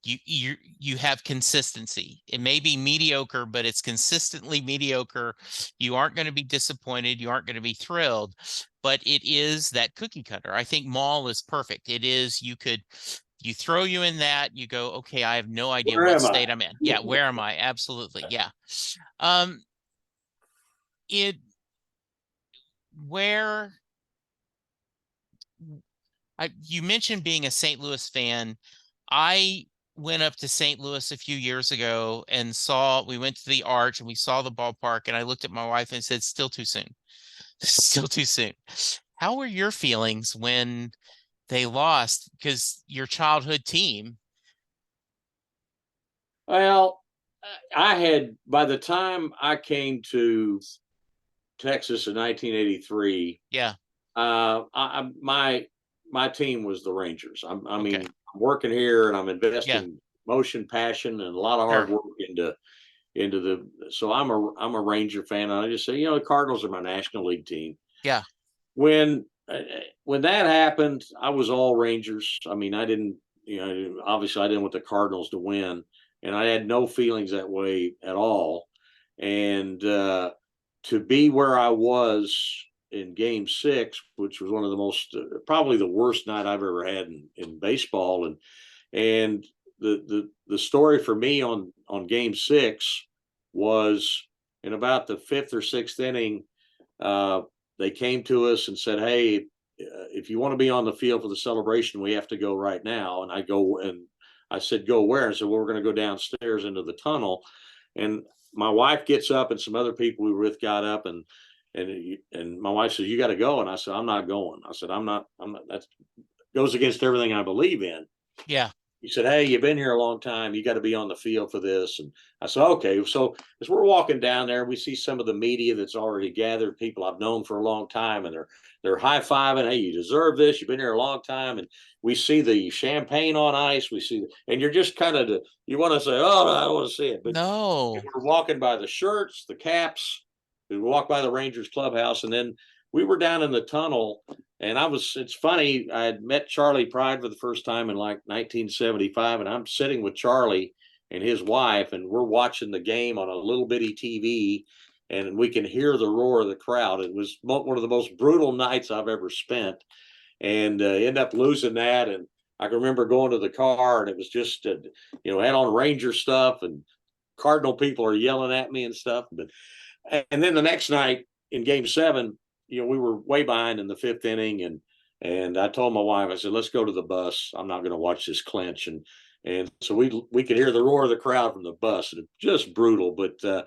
You have consistency. It may be mediocre, but it's consistently mediocre. You aren't going to be disappointed. You aren't going to be thrilled, but it is that cookie cutter. I think mall is perfect. It is, you throw you in that, you go, okay, I have no idea Where what am I? state I'm in. Yeah, where am I? Absolutely. Yeah. Um, it where you mentioned being a St. Louis fan. I went up to St. Louis a few years ago and we went to the Arch and we saw the ballpark, and I looked at my wife and said, still too soon. Still too soon. How were your feelings when they lost? Because your childhood team. Well, I had, by the time I came to Texas in 1983, Yeah. my team was the Rangers. I Okay. mean, I'm working here and I'm Yeah. investing motion, passion, and a lot of hard Sure. work into the. So I'm a Ranger fan, and I just say, the Cardinals are my National League team. Yeah. When when that happened, I was all Rangers. I mean, I didn't, obviously I didn't want the Cardinals to win, and I had no feelings that way at all. And to be where I was in Game 6, which was one of the most, probably the worst night I've ever had in baseball, and the story for me on Game 6 was in about the fifth or sixth inning. Uh, they came to us and said, "Hey, if you want to be on the field for the celebration, we have to go right now." And I said, "Go where?" And I said, "Well, we're going to go downstairs into the tunnel." And my wife gets up, and some other people we were with got up, and my wife says, "You got to go." And I said, "I'm not going." I said, I'm not. That goes against everything I believe in." Yeah. He said, "Hey, you've been here a long time. You got to be on the field for this." And I said, "Okay." So as we're walking down there, we see some of the media that's already gathered, people I've known for a long time, and they're high fiving. "Hey, you deserve this. You've been here a long time." And we see the champagne on ice. We see, and you're just kind of, you want to say, "Oh, no, I don't want to see it," but No. we're walking by the shirts, the caps. We walked by the Rangers clubhouse, and then we were down in the tunnel. And it's funny, I had met Charlie Pride for the first time in like 1975, and I'm sitting with Charlie and his wife, and we're watching the game on a little bitty TV, and we can hear the roar of the crowd. It was one of the most brutal nights I've ever spent. and ended up losing that. And I can remember going to the car, and it was just, had on Ranger stuff, and Cardinal people are yelling at me and stuff. And then the next night in Game 7, we were way behind in the fifth inning, and I told my wife, I said, let's go to the bus. I'm not going to watch this clinch. And so we could hear the roar of the crowd from the bus, and just brutal. But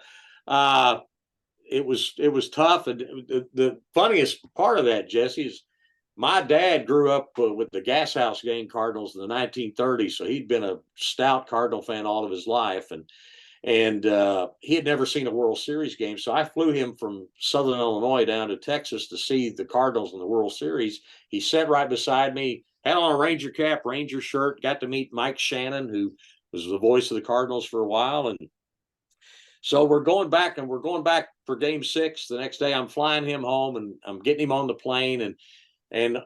it was tough. And the funniest part of that, Jesse, is my dad grew up with the Gas House Gang Cardinals in the 1930s, so he'd been a stout Cardinal fan all of his life, and he had never seen a World Series game. So I flew him from Southern Illinois down to Texas to see the Cardinals in the World Series. He sat right beside me, had on a Ranger cap, Ranger shirt, got to meet Mike Shannon, who was the voice of the Cardinals for a while. And so we're going back for Game 6 the next day. I'm flying him home, and I'm getting him on the plane, and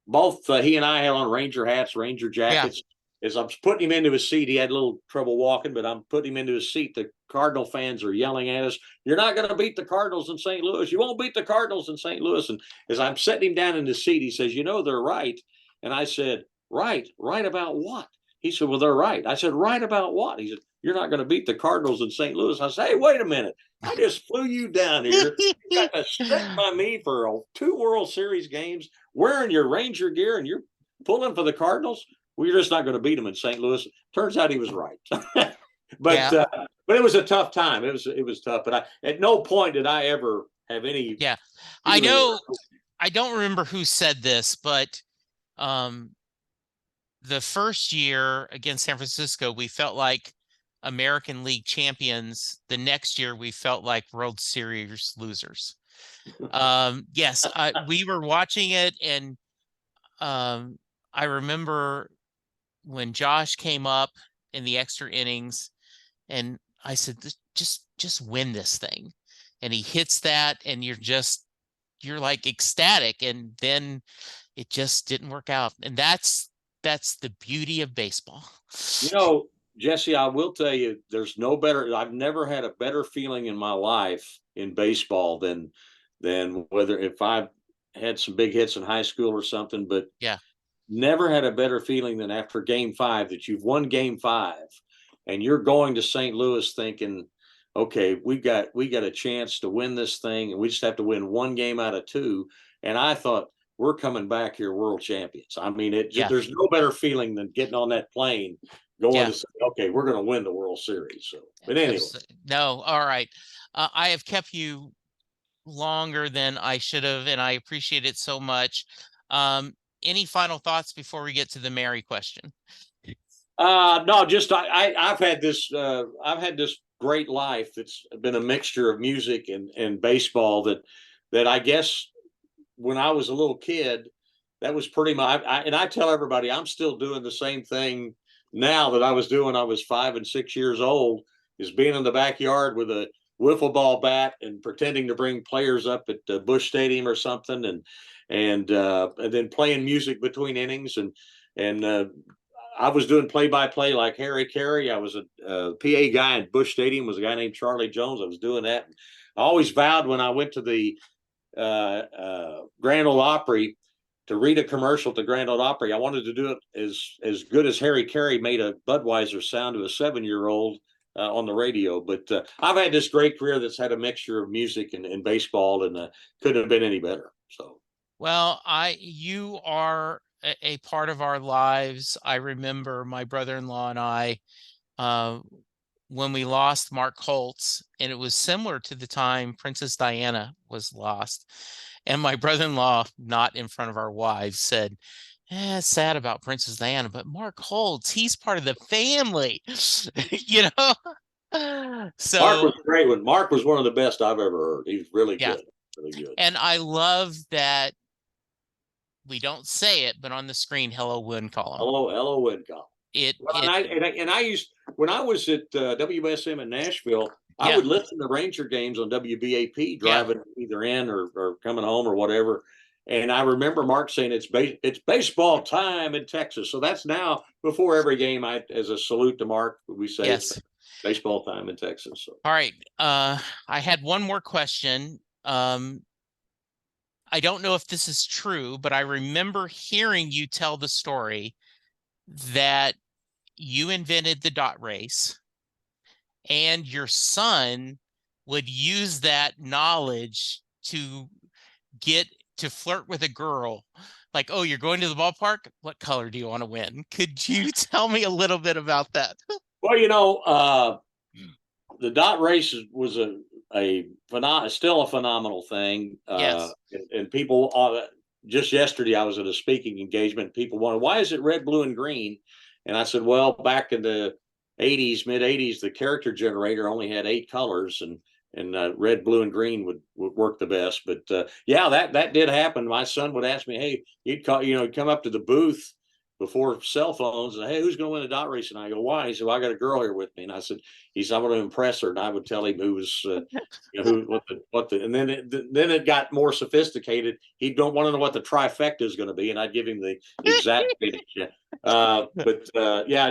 both he and I had on Ranger hats, Ranger Yeah. jackets. As I'm putting him into his seat, he had a little trouble walking, but I'm putting him into his seat. The Cardinal fans are yelling at us, "You're not going to beat the Cardinals in St. Louis. You won't beat the Cardinals in St. Louis." And as I'm setting him down in his seat, he says, "They're right." And I said, "Right? Right about what?" He said, "Well, they're right." I said, "Right about what?" He said, "You're not going to beat the Cardinals in St. Louis." I said, "Hey, wait a minute. I just flew you down here. You got to stick by me for 2 World Series games, wearing your Ranger gear, and you're pulling for the Cardinals. We're just not going to beat them in St. Louis." Turns out he was right. but Yeah. uh, but it was a tough time. It was tough. But at no point did I ever have any Yeah. I feeling. know, I don't remember who said this, but um the first year against San Francisco, we felt like American League champions. The next year, we felt like World Series losers. Yes, we were watching it, and um, I remember when Josh came up in the extra innings, and I said, just win this thing. And he hits that, and you're like ecstatic, and then it just didn't work out. And that's the beauty of baseball. You know, Jesse, I will tell you, there's no better. I've never had a better feeling in my life in baseball than whether if I had some big hits in high school or something, but Yeah, never had a better feeling than after Game 5 that you've won Game 5, and you're going to St. Louis thinking, okay, we got a chance to win this thing, and we just have to win one game out of two. And I thought, we're coming back here world champions. I mean, yeah, there's no better feeling than getting on that plane, going yeah. to say, okay, we're going to win the World Series. So, but anyway, No, all right. I have kept you longer than I should have, and I appreciate it so much. Um, any final thoughts before we get to the Mary question? no, just I've had this great life that's been a mixture of music and baseball, that I guess when I was a little kid, that was pretty much. And I tell everybody, I'm still doing the same thing now that I was doing when I was 5 and 6 years old, is being in the backyard with a wiffle ball bat and pretending to bring players up at Busch Stadium or something, and then playing music between innings, and I was doing play-by-play like Harry Carey. I was a PA guy at Busch Stadium. Was a guy named Charlie Jones. I was doing that. I always vowed when I went to the Grand Ole Opry to read a commercial at the Grand Ole Opry, I wanted to do it as good as Harry Carey made a Budweiser sound to a 7-year-old on the radio. But I've had this great career that's had a mixture of music and baseball, and couldn't have been any better. So, Well, you are a part of our lives. I remember my brother-in-law and I, uh, when we lost Mark Holtz, and it was similar to the time Princess Diana was lost. And my brother-in-law, not in front of our wives, said, it's sad about Princess Diana, but Mark Holtz, he's part of the family, you know? Mark So, was a great one. Mark was one of the best I've ever heard. He was really yeah. good, really good. And I love that we don't say it, but on the screen, hello, wind column. Hello, hello, Wincom. It, Well, it, and I used, when I was at WSM in Nashville, I yeah, would listen to Ranger games on WBAP yeah. driving either in or coming home or whatever. And I remember Mark saying it's baseball time in Texas. So that's now before every game. As a salute to Mark, we say it's Yes. baseball time in Texas. So All right. I had one more question. I don't know if this is true, but I remember hearing you tell the story that you invented the dot race and your son would use that knowledge to get to flirt with a girl. Like, oh, you're going to the ballpark? What color do you want to win? Could you tell me a little bit about that? Well, the dot race was still a phenomenal thing. Yes. And people, just yesterday, I was at a speaking engagement. People wanted, why is it red, blue, and green? And I said, well, back in the mid 80s, the character generator only had 8 colors, and red, blue, and green would work the best. But yeah, that did happen. My son would ask me, hey, he'd come up to the booth before cell phones and, hey, who's going to win a dot race? And I go, why? He said, well, I got a girl here with me. And I said, I'm going to impress her. And I would tell him who was, and then it got more sophisticated. He don't want to know what the trifecta is going to be. And I'd give him the exact finish. Yeah, I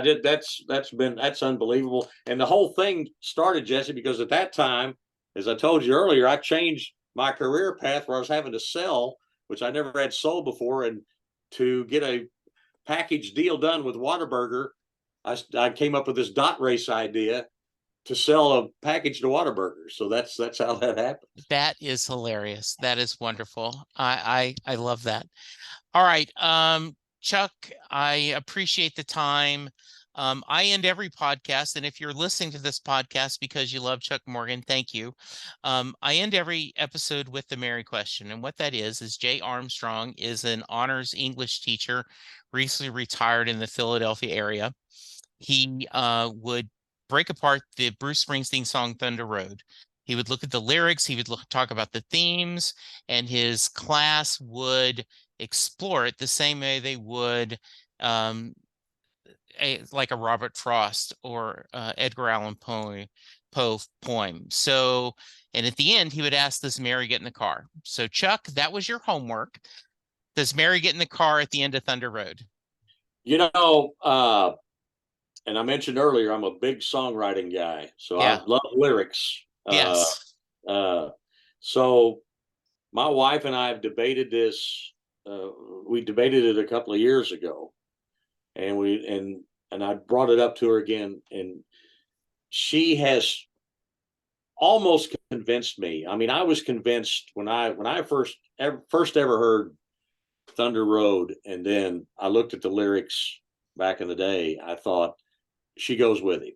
did. That's unbelievable. And the whole thing started, Jesse, because at that time, as I told you earlier, I changed my career path where I was having to sell, which I never had sold before. And to get a package deal done with Whataburger, I came up with this dot race idea to sell a package to Whataburger. So that's how that happened. That is hilarious. That is wonderful. I love that. All right. Chuck, I appreciate the time. I end every podcast, and if you're listening to this podcast because you love Chuck Morgan, thank you. I end every episode with the Mary question. And what that is Jay Armstrong is an honors English teacher, recently retired in the Philadelphia area. He would break apart the Bruce Springsteen song Thunder Road. He would look at the lyrics, he would talk about the themes, and his class would explore it the same way they would like a Robert Frost or Edgar Allan Poe poem. So, and at the end, he would ask, does Mary get in the car? So, Chuck, that was your homework. Does Mary get in the car at the end of Thunder Road? And I mentioned earlier, I'm a big songwriting guy, so I Yeah. love lyrics. Yes. So my wife and I have debated this. We debated it a couple of years ago, and I brought it up to her again, and she has almost convinced me. I mean, I was convinced when I first ever heard Thunder Road, and then I looked at the lyrics back in the day. I thought, she goes with him.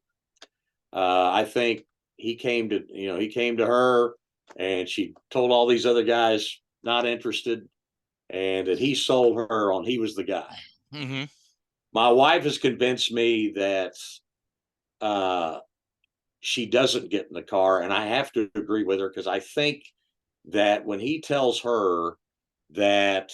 I think he came to her, and she told all these other guys not interested, and that he sold her on he was the guy. Mm-hmm. My wife has convinced me that she doesn't get in the car, and I have to agree with her, because I think that when he tells her that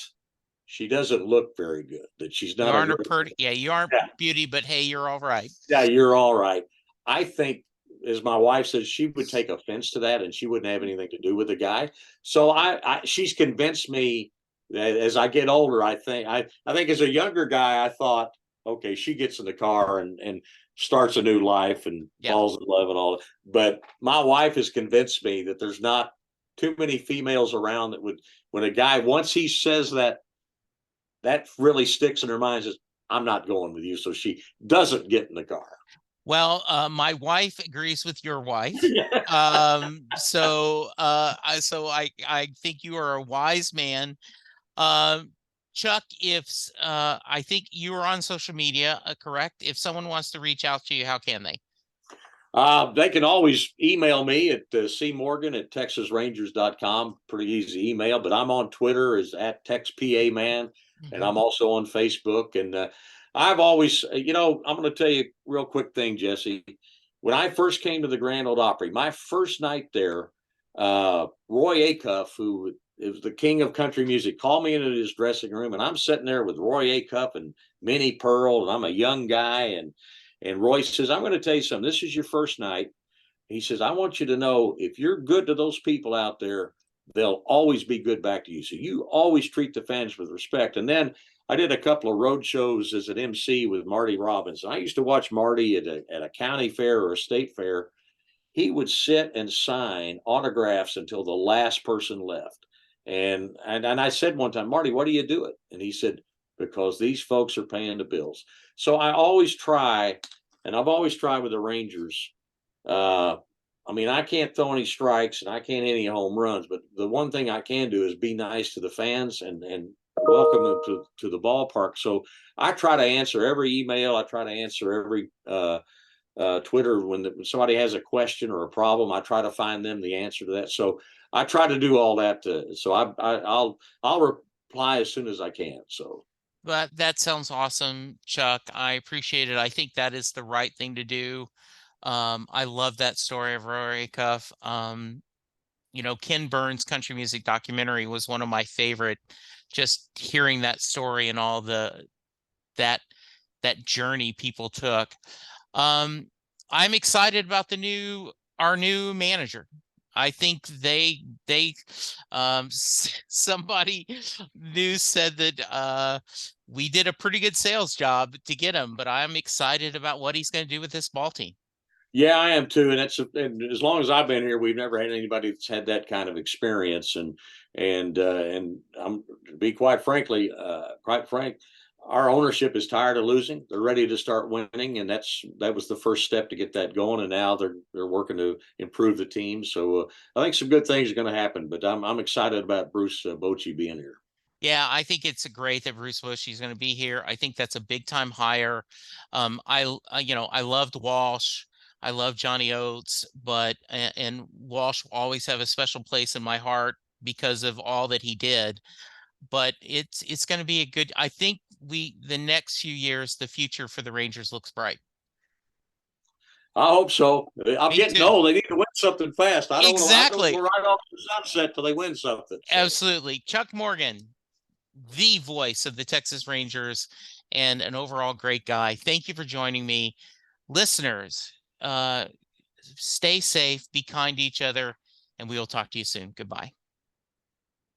she doesn't look very good, that she's You not a aren't a very, pretty, yeah, you aren't yeah, beauty, but hey, you're all right. yeah, you're all right. I think, as my wife says, she would take offense to that, and she wouldn't have anything to do with the guy. So she's convinced me that as I get older, I think as a younger guy, I thought, okay, she gets in the car and starts a new life and Yeah. falls in love and all that. But my wife has convinced me that there's not too many females around that would, when a guy, once he says that, that really sticks in her mind, says, I'm not going with you. So she doesn't get in the car. Well, my wife agrees with your wife. I think you are a wise man. Chuck, if I think you are on social media, correct? If someone wants to reach out to you, how can they? They can always email me at cmorgan@texasrangers.com. Pretty easy email, but I'm on Twitter as at TexPAman, and I'm also on Facebook. And I've always, I'm going to tell you a real quick thing, Jesse. When I first came to the Grand Ole Opry, my first night there, Roy Acuff, who is the king of country music, called me into his dressing room, and I'm sitting there with Roy Acuff and Minnie Pearl, and I'm a young guy, and Roy says, I'm going to tell you something. This is your first night. He says, I want you to know, if you're good to those people out there, they'll always be good back to you. So you always treat the fans with respect. And then I did a couple of road shows as an MC with Marty Robbins. I used to watch Marty at a county fair or a state fair. He would sit and sign autographs until the last person left. And I said one time, Marty, why do you do it? And he said, because these folks are paying the bills. So I always try, and I've always tried with the Rangers. Uh, I mean, I can't throw any strikes and I can't hit any home runs, but the one thing I can do is be nice to the fans and welcome them to the ballpark. So I try to answer every email. I try to answer every Twitter when somebody has a question or a problem. I try to find them the answer to that. So I try to do all that. So I'll reply as soon as I can. So. But that sounds awesome, Chuck. I appreciate it. I think that is the right thing to do. I love that story of Rory Cuff. Ken Burns' country music documentary was one of my favorite. Just hearing that story and all that that journey people took. Um, I'm excited about our new manager. I think somebody new said that we did a pretty good sales job to get him, but I'm excited about what he's going to do with this ball team. Yeah, I am too, and as long as I've been here, we've never had anybody that's had that kind of experience, and I'm to be quite frank, our ownership is tired of losing. They're ready to start winning, and that was the first step to get that going, and now they're working to improve the team. So I think some good things are going to happen, but I'm excited about Bruce Bochy being here. Yeah, I think it's great that Bruce Bush is going to be here. I think that's a big time hire. I loved Walsh. I love Johnny Oates, but and Walsh will always have a special place in my heart because of all that he did. But it's going to be a good. I think the next few years, the future for the Rangers looks bright. I hope so. I'm Me getting too. old. They need to win something fast. I don't Exactly. want to ride off the sunset till they win something. So. Absolutely. Chuck Morgan, the voice of the Texas Rangers and an overall great guy. Thank you for joining me. Listeners, stay safe, be kind to each other, and we will talk to you soon. Goodbye.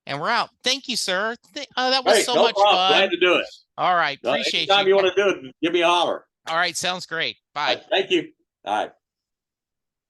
And we're out. Thank you, sir. That was Hey, so no much problem. Glad fun. to do it. All right. Appreciate Anytime you. you want to do it, give me a holler. All right. Sounds great. Bye. Thank you. All right.